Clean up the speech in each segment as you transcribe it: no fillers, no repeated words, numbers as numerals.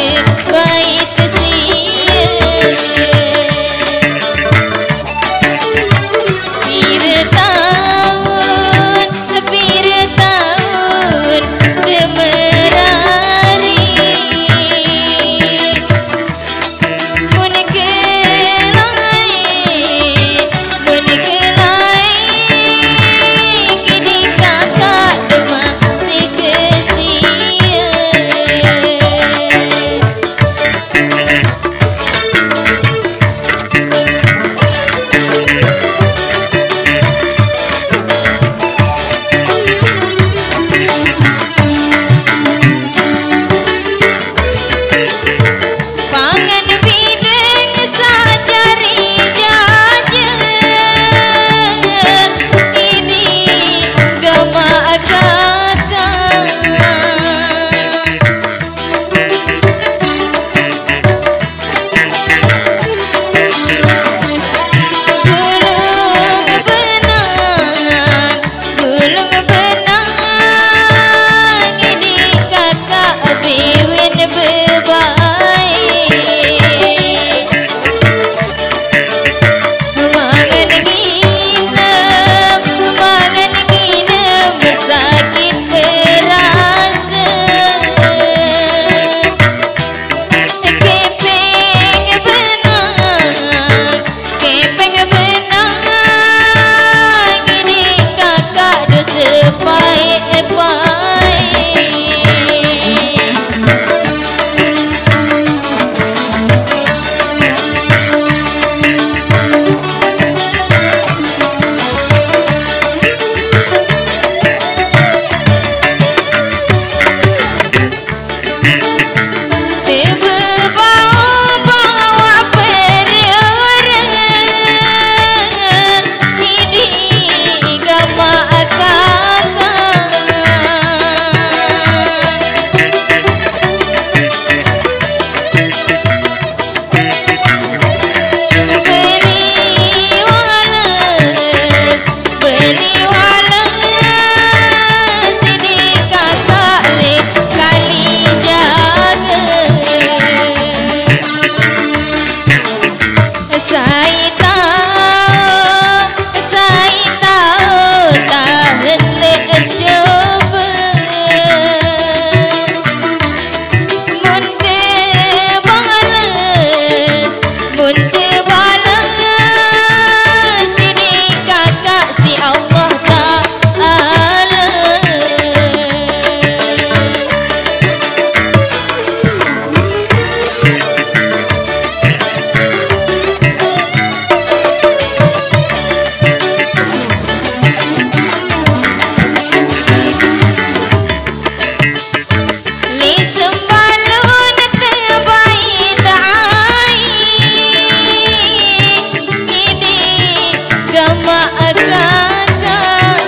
terbaik sia. Pira tahun temerari mun kelai kini kakak dema sekesia. Pangan bideng sajari jaja ini gama kakak. Gulung benang ini kakak biwin bebaik. Mangan ginam sakit perasa. Kepeng benang ini kakak dosa paik-paik. Bawa perwara ini gama kakak. Beli walas ini kakak kali jaga. Saya tahu tak hendak coba. Munte balas ini kakak si Allah Ta'ala. Li sembalun terbaik ta'ai ini gama kakak.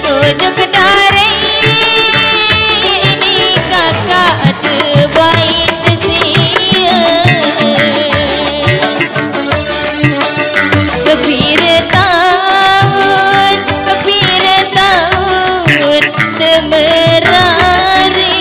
Ujuk dari ini kakak terbaik sia. Pira tahun temerari